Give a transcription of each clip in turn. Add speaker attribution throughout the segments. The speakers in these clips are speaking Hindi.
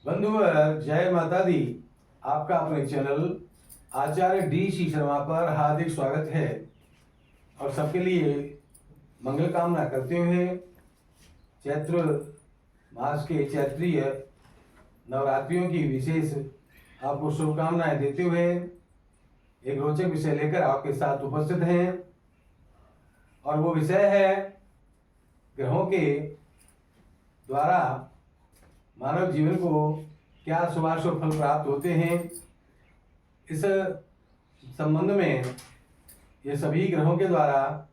Speaker 1: बंधुवर जय माता दी। आपका अपने चैनल आचार्य डी शर्मा पर हार्दिक स्वागत है और सबके लिए मंगल कामना करते हुए चैत्र मास के चैत्रीय नवरात्रियों की विशेष आपको शुभकामनाएं देते हुए एक रोचक विषय लेकर आपके साथ उपस्थित हैं और वो विषय है ग्रहों के द्वारा मानव जीवन को क्या शुभाशुभ फल प्राप्त होते हैं। इस संबंध में ये सभी ग्रहों के द्वारा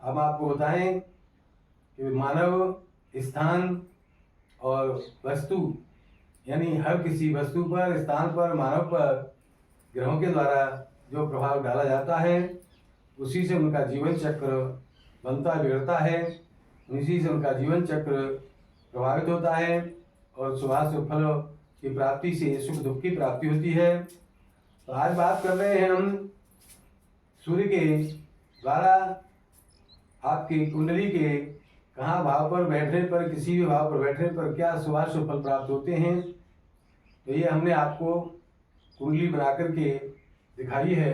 Speaker 1: हम आपको बताएं कि मानव स्थान और वस्तु यानी हर किसी वस्तु पर स्थान पर मानव पर ग्रहों के द्वारा जो प्रभाव डाला जाता है उसी से उनका जीवन चक्र बनता बिगड़ता है, उसी से उनका जीवन चक्र प्रभावित होता है और शुभाशुभ फलों की प्राप्ति से सुख दुख की प्राप्ति होती है। तो आज बात कर रहे हैं हम सूर्य के द्वारा आपकी कुंडली के कहाँ भाव पर बैठने पर, किसी भी भाव पर बैठने पर क्या शुभाशुभ फल प्राप्त होते हैं। तो ये हमने आपको कुंडली बना करके दिखाई है।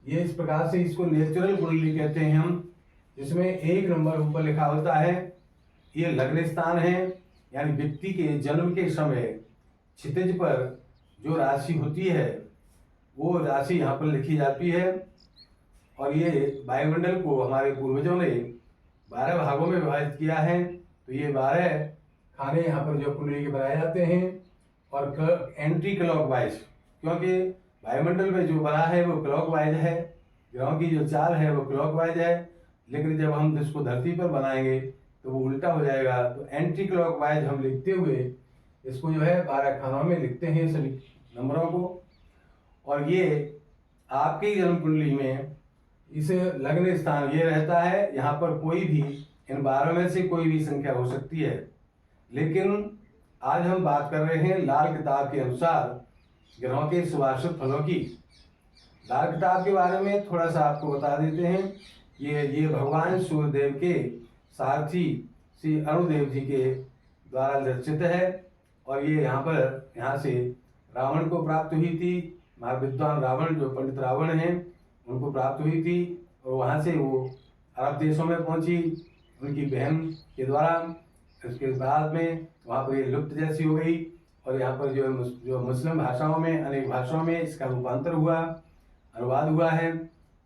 Speaker 1: ये इस प्रकार से इसको नेचुरल कुंडली कहते हैं हम, जिसमें 1 नंबर ऊपर लिखा होता है ये लग्न स्थान है, यानी व्यक्ति के जन्म के समय क्षितिज पर जो राशि होती है वो राशि यहाँ पर लिखी जाती है। और ये वायुमंडल को हमारे पूर्वजों ने 12 भागों में विभाजित किया है। तो ये 12 खाने यहाँ पर जो कुंडली के बनाए जाते हैं और एंटी क्लॉकवाइज, क्योंकि वायुमंडल में जो बना है वो क्लॉकवाइज है, ग्रहों की जो चाल है वो क्लॉकवाइज है, लेकिन जब हम इसको धरती पर बनाएंगे तो वो उल्टा हो जाएगा। तो एंटी क्लॉकवाइज हम लिखते हुए इसको जो है 12 खानों में लिखते हैं सभी नंबरों को। और ये आपकी जन्म कुंडली में इस लग्न स्थान ये रहता है, यहाँ पर कोई भी इन 12 में से कोई भी संख्या हो सकती है। लेकिन आज हम बात कर रहे हैं लाल किताब के अनुसार ग्रहों के शुभाशुभ फलों की। लाल किताब के बारे में थोड़ा सा आपको बता देते हैं। ये भगवान सूर्यदेव के सारथी श्री अरुणदेव जी के द्वारा रचित है और ये यहाँ से रावण को प्राप्त हुई थी। महाविद्वान रावण, जो पंडित रावण हैं, उनको प्राप्त हुई थी और वहाँ से वो अरब देशों में पहुँची उनकी बहन के द्वारा। उसके बाद में वहाँ पर ये लुप्त जैसी हो गई और यहाँ पर जो मुस्लिम भाषाओं में, अनेक भाषाओं में इसका रूपांतर हुआ, अनुवाद हुआ है।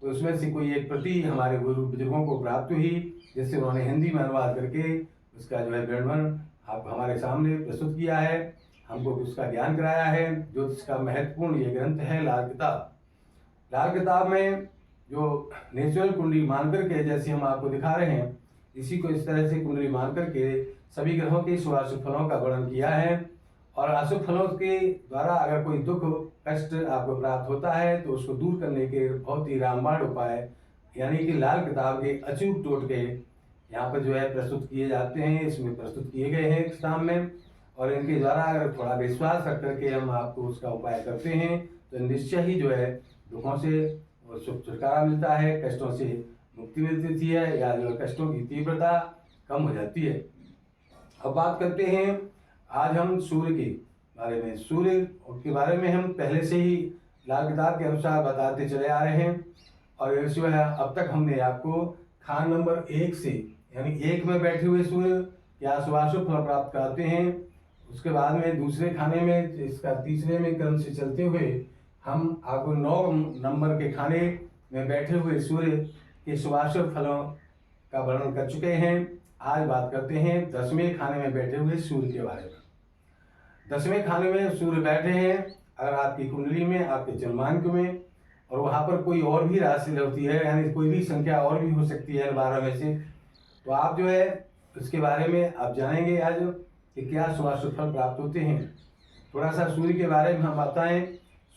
Speaker 1: तो उसमें से कोई एक प्रति हमारे गुरु बुजुर्गों को प्राप्त हुई, जिससे उन्होंने हिंदी में अनुवाद करके उसका जो है वर्णन आप हमारे सामने प्रस्तुत किया है, हमको उसका ज्ञान कराया है। ज्योतिष का महत्वपूर्ण ये ग्रंथ है लाल किताब। लाल किताब में जो नेचुरल कुंडली मान करके जैसे हम आपको दिखा रहे हैं, इसी को इस तरह से कुंडली मान करके सभी ग्रहों के शुभाशुभ फलों का वर्णन किया है। और अशुभ फलों के द्वारा अगर कोई दुख कष्ट आपको प्राप्त होता है तो उसको दूर करने के बहुत ही रामबाण उपाय यानी कि लाल किताब के अचूक टोटके यहाँ पर जो है प्रस्तुत किए जाते हैं, इसमें प्रस्तुत किए गए हैं इस किताब में। और इनके द्वारा अगर थोड़ा विश्वास रख करके हम आपको उसका उपाय करते हैं तो निश्चय ही जो है दुखों से छुटकारा मिलता है, कष्टों से मुक्ति मिलती है या जो कष्टों की तीव्रता कम हो जाती है। अब बात करते हैं आज हम सूर्य के बारे में। सूर्य के बारे में हम पहले से ही लाल किताब के अनुसार बताते चले आ रहे हैं और जो है अब तक हमने आपको खान नंबर 1 से यानी 1 में बैठे हुए सूर्य क्या शुभाशुभ फल प्राप्त कराते हैं, उसके बाद में दूसरे खाने में, इसका तीसरे में क्रम से चलते हुए हम आपको 9 नंबर के खाने में बैठे हुए सूर्य के शुभाशुभ फलों का वर्णन कर चुके हैं। आज बात करते हैं 10वें खाने में बैठे हुए सूर्य के बारे में। 10वें खाने में सूर्य बैठे हैं अगर आपकी कुंडली में, आपके जन्मांक में, और वहाँ पर कोई और भी राशि होती है यानी कोई भी संख्या और भी हो सकती है 12 में से, तो आप जो है उसके बारे में आप जानेंगे आज कि क्या शुभाशुभ फल प्राप्त होते हैं। थोड़ा सा सूर्य के बारे में हम बताएं।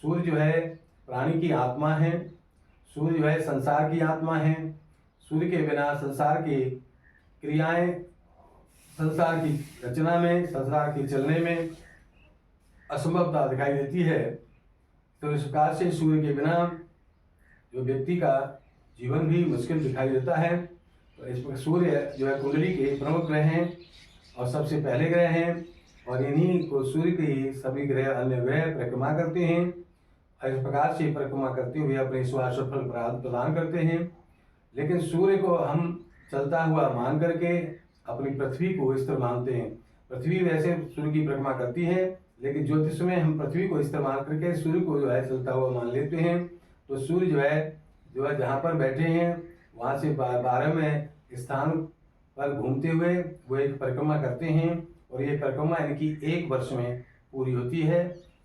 Speaker 1: सूर्य जो है प्राणी की आत्मा है, सूर्य जो है संसार की आत्मा है। सूर्य के बिना संसार की क्रियाएं, संसार की रचना में, संसार के चलने में असंभवता दिखाई देती है। तो इस प्रकार से सूर्य के बिना जो व्यक्ति का जीवन भी मुश्किल दिखाई देता है। तो इस प्रकार सूर्य जो है कुंडली के प्रमुख ग्रह हैं और सबसे पहले ग्रह हैं। और इन्हीं को सूर्य के ही सभी ग्रह अन्य ग्रह परिक्रमा करते हैं। इस प्रकार से परिक्रमा करते हुए अपने स्वास्थ्य फल प्रदान करते हैं। लेकिन सूर्य को हम चलता हुआ मान करके अपनी पृथ्वी को स्थिर मानते हैं। पृथ्वी वैसे सूर्य की परिक्रमा करती है, लेकिन ज्योतिष में हम पृथ्वी को स्थिर मान करके सूर्य को जो है चलता हुआ मान लेते हैं। तो सूर्य जो है जहाँ पर बैठे हैं वहाँ से 12वें स्थान पर घूमते हुए वो एक परिक्रमा करते हैं। और ये परिक्रमा इनकी एक वर्ष में पूरी होती है।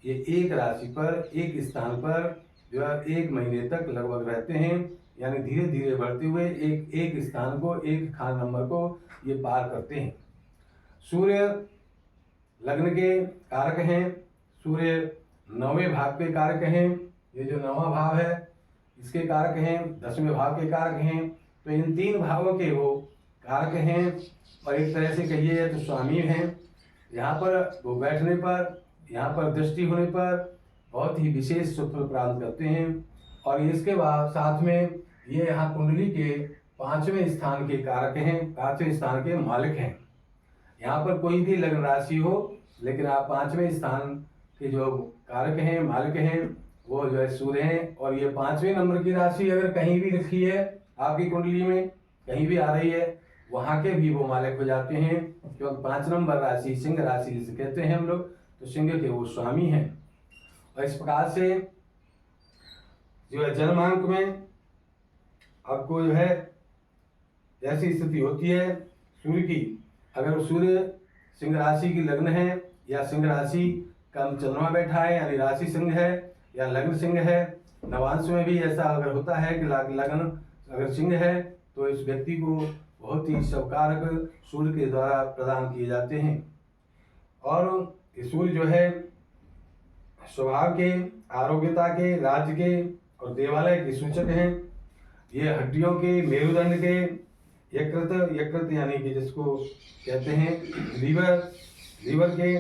Speaker 1: ये एक राशि पर एक स्थान पर जो है 1 महीने तक लगभग रहते हैं, यानी धीरे धीरे बढ़ते हुए एक स्थान को, एक खान नंबर को ये पार करते हैं। सूर्य लग्न के कारक हैं। सूर्य 9वें भाव के कारक हैं। ये जो 9वां भाव है इसके कारक हैं, 10वें भाव के कारक हैं। तो इन 3 भावों के वो कारक हैं और एक तरह से कहिए तो स्वामी हैं। यहाँ पर वो बैठने पर, यहाँ पर दृष्टि होने पर बहुत ही विशेष सुख प्राप्त करते हैं। और इसके बाद साथ में ये यहाँ कुंडली के 5वें स्थान के कारक हैं, 5वें स्थान के मालिक हैं। यहाँ पर कोई भी लग्न राशि हो, लेकिन आप 5वें स्थान के जो कारक हैं, मालिक हैं, वो जो है सूर्य हैं। और ये 5वें नंबर की राशि अगर कहीं भी लिखी है आपकी कुंडली में, कहीं भी आ रही है, वहाँ के भी वो मालिक हो जाते हैं। क्योंकि 5 नंबर राशि सिंह राशि जिसे कहते हैं हम लोग, तो सिंह के वो स्वामी हैं। और इस प्रकार से जो है जन्मांक में आपको जो है ऐसी स्थिति होती है सूर्य की। अगर सूर्य सिंह राशि की लग्न है या सिंह राशि का चंद्रमा बैठा है, यानी राशि सिंह है या लग्न सिंह है, नवांश में भी ऐसा अगर होता है कि लग्न अगर सिंह है, तो इस व्यक्ति को बहुत ही शुभकारक सूर्य के द्वारा प्रदान किए जाते हैं। और सूर्य जो है स्वभाव के, आरोग्यता के, राज्य के और देवालय के सूचक हैं। ये हड्डियों के, मेरुदंड के, यकृत यानी कि जिसको कहते हैं लीवर के,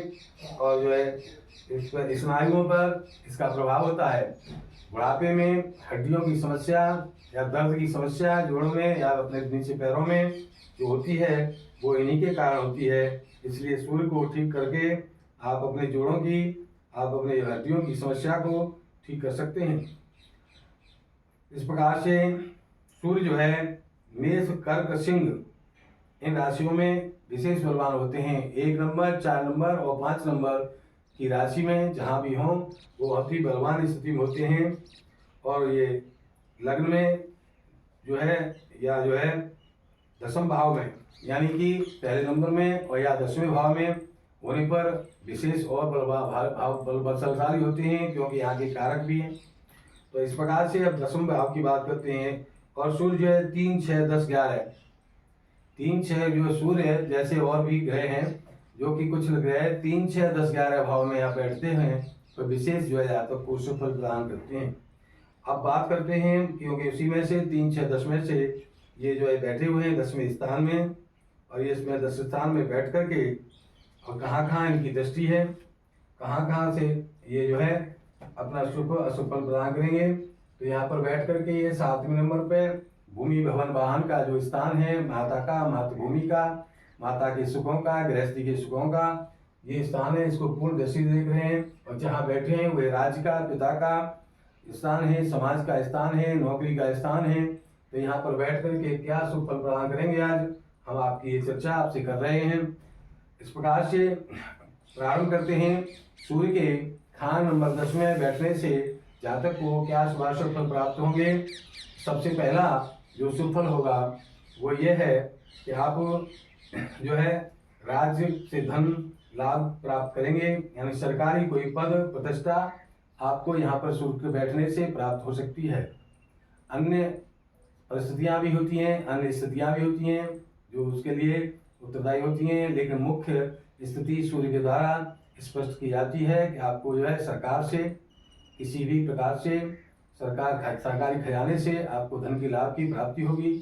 Speaker 1: और जो है इस पर स्नायुओं पर इसका प्रभाव होता है। बुढ़ापे में हड्डियों की समस्या या दर्द की समस्या जोड़ों में या अपने नीचे पैरों में जो होती है वो इन्हीं के कारण होती है। इसलिए सूर्य को ठीक करके आप अपने जोड़ों की, आप अपने हड्डियों की समस्या को ठीक कर सकते हैं। इस प्रकार से सूर्य जो है मेष, कर्क, सिंह इन राशियों में विशेष बलवान होते हैं। 1 नंबर, 4 नंबर और 5 नंबर की राशि में जहाँ भी हों वो बहुत ही बलवान स्थिति में होते हैं। और ये लग्न में जो है या जो है 10वें भाव में, यानी कि पहले नंबर में और या 10वें भाव में होने पर विशेष और बलशाली होते हैं, क्योंकि यहाँ के कारक भी हैं। तो इस प्रकार से अब 10वें भाव की बात करते हैं। और सूर्य जो है 3, 6, 10, 11 3, 6 जो सूर्य है, जैसे और भी ग्रह हैं जो कि कुछ ग्रह 3, 6, 10, 11 भाव में यहाँ बैठते हैं, तो विशेष जो है जातक को शुभ फल प्रदान करते हैं। अब बात करते हैं, क्योंकि उसी में से 3, 6, 10 में से ये जो है बैठे हुए हैं 10वें स्थान में, और ये इसमें 10 स्थान में बैठ करके और कहाँ कहाँ इनकी दृष्टि है, कहाँ कहाँ से ये जो है अपना शुभ अशुभ फल प्रदान करेंगे। तो यहाँ पर बैठ करके ये 7वें नंबर पे भूमि भवन वाहन का जो स्थान है, माता का, मातृभूमि का, माता के सुखों का, गृहस्थी के सुखों का ये स्थान है, इसको पूर्ण दृष्टि देख रहे हैं। और जहाँ बैठे हैं वह राज्य का, पिता का स्थान है, समाज का स्थान है, नौकरी का स्थान है। तो यहाँ पर बैठ करके क्या शुभ फल प्रदान करेंगे, आज हम आपकी ये चर्चा आपसे कर रहे हैं। इस प्रकार से प्रारंभ करते हैं। सूर्य के खान नंबर 10 में बैठने से जातक को क्या शुभ फल प्राप्त होंगे। सबसे पहला जो शुभ फल होगा वो ये है कि आप जो है राज्य से धन लाभ प्राप्त करेंगे, यानी सरकारी कोई पद प्रतिष्ठा आपको यहाँ पर सूर्य के बैठने से प्राप्त हो सकती है। अन्य परिस्थितियाँ भी होती हैं, अन्य स्थितियाँ भी होती हैं जो उसके लिए उत्तरदायी होती हैं, लेकिन मुख्य स्थिति सूर्य के द्वारा स्पष्ट की जाती है कि आपको जो है सरकार से किसी भी प्रकार से सरकारी खजाने से आपको धन की लाभ की प्राप्ति होगी,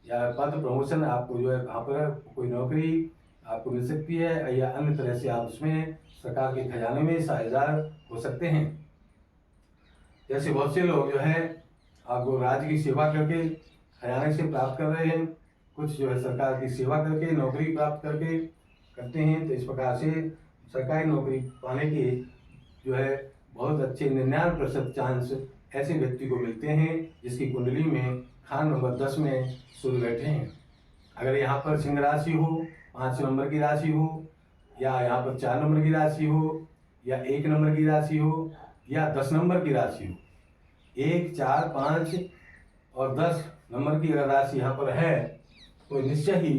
Speaker 1: या पद प्रमोशन आपको जो है वहाँ पर कोई नौकरी आपको मिल सकती है, या अन्य तरह से आप उसमें सरकार के खजाने में साझेदार हो सकते हैं। जैसे बहुत से लोग जो है आपको राज्य की सेवा करके खजाने से प्राप्त कर रहे हैं, कुछ जो है सरकार की सेवा करके नौकरी प्राप्त करके करते हैं। तो इस प्रकार से सरकारी नौकरी पाने के जो है बहुत अच्छे 99% चांस ऐसे व्यक्ति को मिलते हैं जिसकी कुंडली में खान नंबर 10 में सूर्य बैठे हैं। अगर यहाँ पर सिंह राशि हो, 5 नंबर की राशि हो, या यहाँ पर 4 नंबर की राशि हो, या 1 नंबर की राशि हो, या 10 नंबर की राशि हो, 1, 4, 5 और 10 नंबर की अगर राशि यहाँ पर है तो निश्चय ही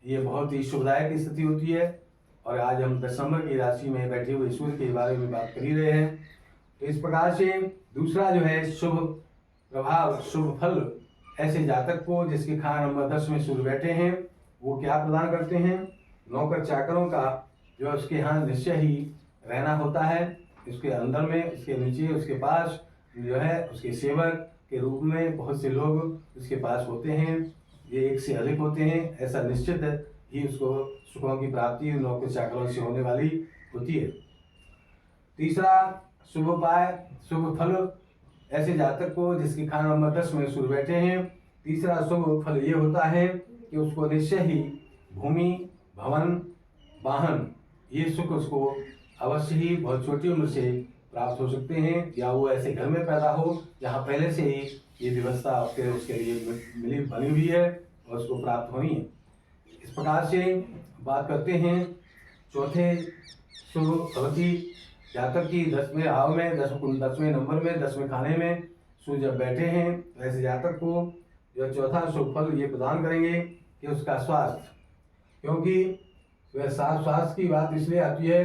Speaker 1: ये बहुत ही शुभदायक स्थिति होती है। और आज हम 10 नंबर की राशि में बैठे हुए सूर्य के बारे में बात कर ही रहे हैं। तो इस प्रकार से दूसरा जो है शुभ प्रभाव, शुभ फल ऐसे जातक को जिसके खाना नंबर 10 में सूर्य बैठे हैं वो क्या प्रदान करते हैं। नौकर चाकरों का जो है उसके यहाँ निश्चय ही रहना होता है, इसके अंदर में, इसके नीचे, उसके पास जो है उसके सेवक के रूप में बहुत से लोग उसके पास होते हैं। ये एक से अधिक होते हैं, ऐसा निश्चित ही उसको सुखों की प्राप्ति नौकर चाकरों से होने वाली होती है। तीसरा शुभ उपाय, शुभ फल ऐसे जातक को जिसकी खाना नंबर 10 में सूर्य बैठे हैं, तीसरा शुभ फल ये होता है कि उसको निश्चय ही भूमि, भवन, वाहन ये सुख उसको अवश्य ही बहुत छोटी उम्र से प्राप्त हो सकते हैं, या वो ऐसे घर में पैदा हो जहाँ पहले से ही ये व्यवस्था उसके लिए बनी हुई है और उसको प्राप्त होनी है। इस प्रकार से बात करते हैं चौथे शुभ भवती जातक की 10वें भाव में, 10वें नंबर में, 10वें खाने में सूर्य जब बैठे हैं तो ऐसे जातक को जो चौथा शुभ फल ये प्रदान करेंगे कि उसका स्वास्थ्य, क्योंकि वह स्वास्थ्य की बात इसलिए आती है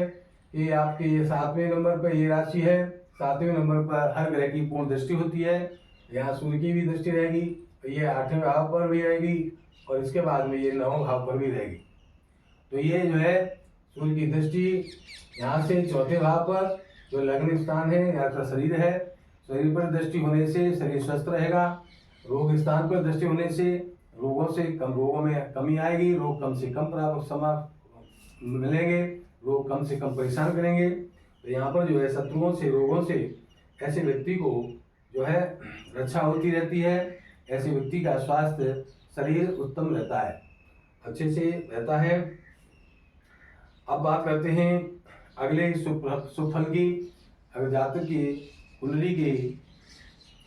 Speaker 1: कि आपके ये 7वें नंबर पर ये राशि है, 7वें नंबर पर हर ग्रह की पूर्ण दृष्टि होती है, यहाँ सूर्य की भी दृष्टि रहेगी, तो ये 8वें भाव पर भी रहेगी और इसके बाद में ये 9वें भाव पर भी रहेगी। तो ये जो है सूर्य की दृष्टि यहाँ से चौथे भाव पर जो लग्न स्थान है, यहाँ का शरीर है, शरीर पर दृष्टि होने से शरीर स्वस्थ रहेगा। रोग स्थान पर दृष्टि होने से रोगों में कमी आएगी, रोग कम से कम मिलेंगे, लोग कम से कम परेशान करेंगे। तो यहाँ पर जो है शत्रुओं से, रोगों से ऐसे व्यक्ति को जो है रक्षा होती रहती है। ऐसे व्यक्ति का स्वास्थ्य, शरीर उत्तम रहता है, अच्छे से रहता है। अब बात करते हैं अगले शुभ फल की। अगर जातक की कुंडली के,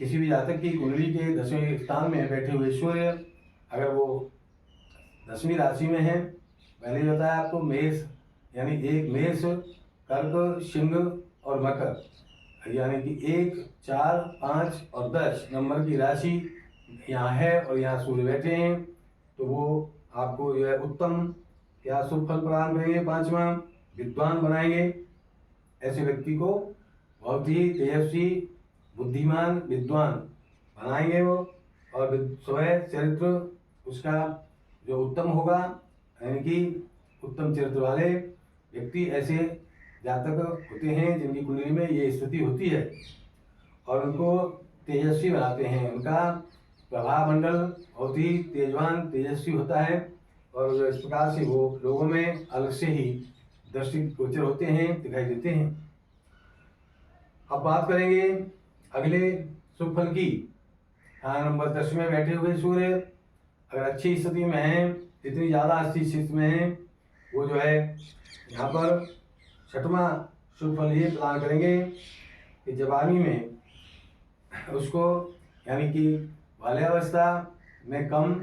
Speaker 1: किसी भी जातक की कुंडली के 10वें स्थान में बैठे हुए सूर्य अगर वो 10वीं राशि में है, पहले बताया आपको मेष, यानी एक मेष, कर्क, सिंह और मकर, यानी कि 1, 4, 5 और 10 नंबर की राशि यहाँ है और यहाँ सूर्य बैठे हैं, तो वो आपको जो है उत्तम क्या शुभ फल प्रदान करेंगे। 5वां विद्वान बनाएंगे, ऐसे व्यक्ति को बहुत ही तेजस्वी, बुद्धिमान, विद्वान बनाएंगे वो, और स्वयं चरित्र उसका जो उत्तम होगा, यानी कि उत्तम चरित्र वाले व्यक्ति ऐसे जातक होते हैं जिनकी कुंडली में ये स्थिति होती है और उनको तेजस्वी बनाते हैं। उनका प्रभाव मंडल बहुत ही तेजवान, तेजस्वी होता है और इस प्रकार से वो लोगों में अलग से ही दृष्टि गोचर होते हैं, दिखाई देते हैं। अब बात करेंगे अगले शुभ फल की। नंबर 10 में बैठे हुए सूर्य अगर अच्छी स्थिति में है, इतनी ज़्यादा अच्छी स्थिति में है, वो जो है यहाँ पर 6वां शुभ फल ये प्रदान करेंगे कि जवानी में उसको, यानी कि बाल्यावस्था में कम,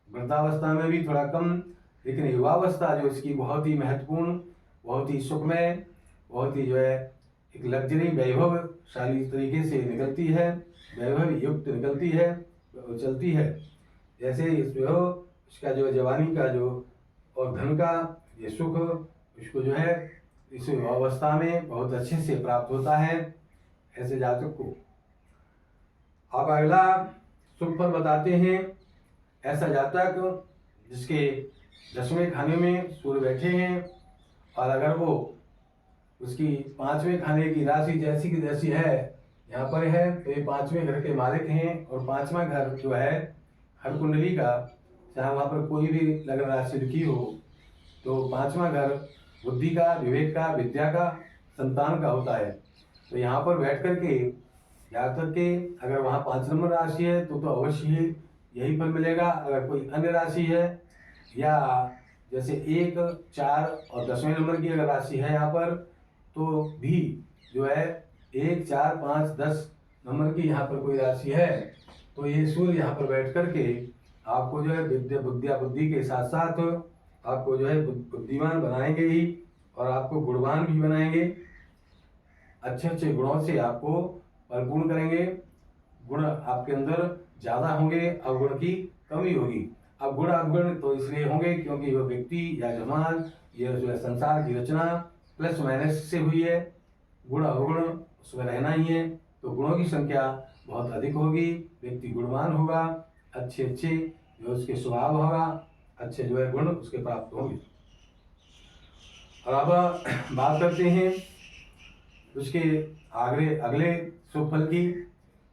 Speaker 1: वृद्धावस्था में भी थोड़ा कम, लेकिन युवावस्था जो इसकी बहुत ही महत्वपूर्ण, बहुत ही सुखमय, बहुत ही जो है एक लग्जरी वैभवशाली तरीके से निकलती है, वैभव युक्त निकलती है, चलती है। जैसे इसमें हो इसका जो जवानी का जो और धन का ये सुख इसको जो है इस अवस्था में बहुत अच्छे से प्राप्त होता है ऐसे जातक को। अब अगला शुभ फल बताते हैं। ऐसा जातक जिसके 10वें खाने में सूर्य बैठे हैं और अगर वो उसकी 5वें खाने की राशि जैसी की जैसी है यहाँ पर है, तो ये 5वें घर के मालिक हैं और 5वां घर जो है हर कुंडली का, चाहे वहाँ पर कोई भी लग्न राशि लिखी हो, तो 5वां घर बुद्धि का, विवेक का, विद्या का, संतान का होता है। तो यहाँ पर बैठ कर के जातक के अगर वहाँ 5 नंबर राशि है तो अवश्य ही यही फल मिलेगा। अगर कोई अन्य राशि है या जैसे 1, 4 और 10वें नंबर की अगर राशि है यहाँ पर, तो भी जो है 1, 4, 5, 10 नंबर की यहाँ पर कोई राशि है तो ये सूर्य यहाँ पर बैठ करके आपको जो है बुद्धि के साथ साथ आपको जो है बुद्धिमान बनाएंगे ही और आपको गुणवान भी बनाएंगे। अच्छे अच्छे गुणों से आपको परिपूर्ण करेंगे। गुण आपके अंदर ज्यादा होंगे, अवगुण की कमी होगी। अब गुण अवगुण तो इसलिए होंगे क्योंकि वह व्यक्ति या समाज यह जो है संसार की रचना प्लस माइनस से हुई है। गुण अवगुण उसमें रहना ही है, तो गुणों की संख्या बहुत अधिक होगी। व्यक्ति गुणवान होगा, अच्छे अच्छे जो उसके स्वभाव होगा, अच्छे जो है गुण उसके प्राप्त होंगे। और अब बात करते हैं उसके अगले शुभ फल की।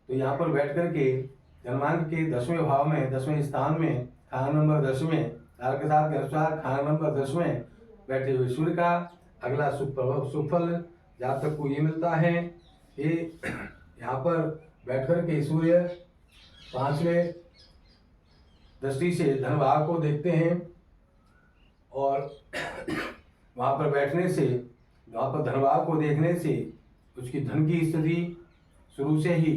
Speaker 1: तो यहाँ पर बैठ करके जन्मांक के 10वें भाव में 10वें स्थान में खाना नंबर 10 में तारक साहब के अनुसार खाना नंबर 10 में बैठे हुए सूर्य का अगला शुभ फल जातक को ये मिलता है कि यहाँ पर बैठ करके सूर्य 5वें दृष्टि से धन भाव को देखते हैं और वहाँ पर बैठने से, वहाँ पर धन भाव को देखने से उसकी धन की स्थिति शुरू से ही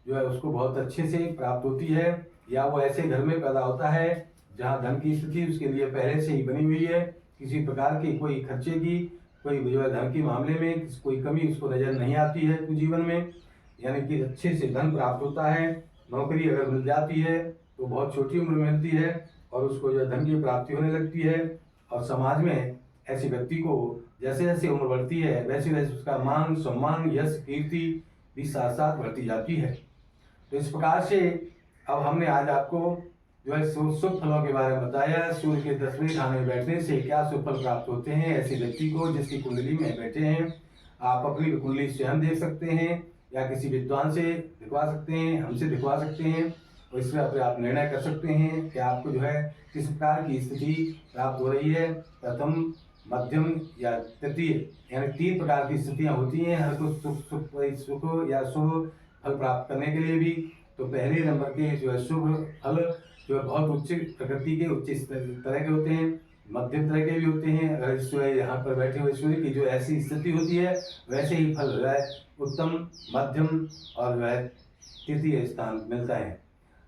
Speaker 1: जो है उसको बहुत अच्छे से प्राप्त होती है, या वो ऐसे घर में पैदा होता है जहाँ धन की स्थिति उसके लिए पहले से ही बनी हुई है। किसी प्रकार की कोई खर्चे की, कोई जो है धन के मामले में कोई कमी उसको नजर नहीं आती है तो जीवन में, यानी कि अच्छे से धन प्राप्त होता है। नौकरी अगर मिल जाती है तो बहुत छोटी उम्र में मिलती है और उसको जो है धन की प्राप्ति होने लगती है। और समाज में ऐसे व्यक्ति को जैसे जैसे उम्र बढ़ती है वैसे वैसे उसका मान सम्मान यश कीर्ति भी साथ साथ बढ़ती जाती है। तो इस प्रकार से अब हमने आज आपको जो है शुभ फलों के बारे में बताया। सूर्य के 10वें खाने में बैठने से क्या शुभ फल प्राप्त होते हैं ऐसे व्यक्ति को जिसकी कुंडली में बैठे हैं। आप अपनी कुंडली स्वयं देख सकते हैं या किसी विद्वान से दिखवा सकते हैं, हमसे दिखवा सकते हैं और इसमें अपने आप निर्णय कर सकते हैं कि आपको जो है किस प्रकार की स्थिति प्राप्त हो रही है। प्रथम, मध्यम या तृतीय, यानी 3 प्रकार की स्थितियां होती हैं हर कुछ सुख या शुभ फल प्राप्त करने के लिए भी। तो पहले नंबर के जो है शुभ फल जो है बहुत उच्च प्रकृति के उच्च तरह के होते हैं, मध्यम तरह के भी होते हैं। अगर जो है यहाँ पर बैठे हुए सूर्य की जो ऐसी स्थिति होती है वैसे ही फल जो है उत्तम, मध्यम और जो है तृतीय स्थान मिलता है।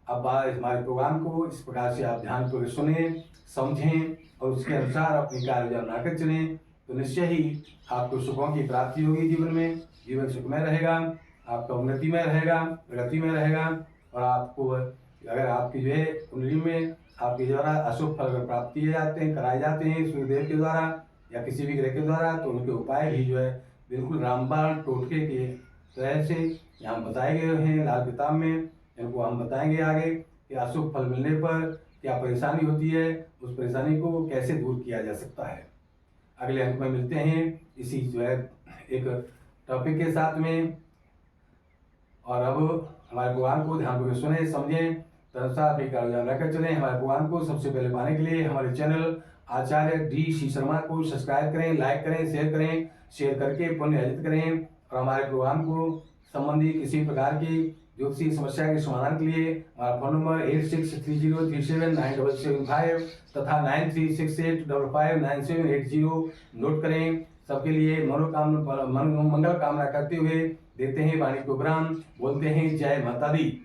Speaker 1: अब हमारे प्रोग्राम को इस प्रकार से आप ध्यानपूर्वक सुने, समझें और उसके अनुसार अपनी कार्य योजना बनाकर चलें तो निश्चय ही आपको सुखों की प्राप्ति होगी। जीवन में जीवन सुखमय रहेगा, आपका उन्नतिमय रहेगा, प्रगति में रहेगा। और आपको अगर आपकी जो है कुंडली में आपके द्वारा अशुभ फल प्राप्त किए जाते हैं, कराए जाते हैं सूर्यदेव के द्वारा या किसी भी ग्रह के द्वारा, तो उनके उपाय भी जो है बिल्कुल रामबाण टोटके के तरह से यहाँ बताए गए हैं लाल किताब में। इनको हम बताएंगे आगे कि अशुभ फल मिलने पर क्या परेशानी होती है, उस परेशानी को कैसे दूर किया जा सकता है। अगले अंक में मिलते हैं इसी जो है एक टॉपिक के साथ में। और अब हमारे प्रोग्राम को ध्यानपूर्वक सुने, समझें, तदनुसार अपनी कार्य योजना बनाकर चलें। हमारे प्रोग्राम को सबसे पहले पाने के लिए हमारे चैनल आचार्य डी शर्मा को सब्सक्राइब करें, लाइक करें, शेयर करके पुण्य अर्जित करें। और हमारे प्रोग्राम को संबंधी किसी प्रकार की ज्योतिषीय समस्या के समाधान के लिए हमारा फोन नंबर 8630379775 तथा 9368559780 नोट करें। सबके लिए मंगल कामना करते हुए देते हैं वाणी प्रोग्राम, बोलते हैं जय माता दी।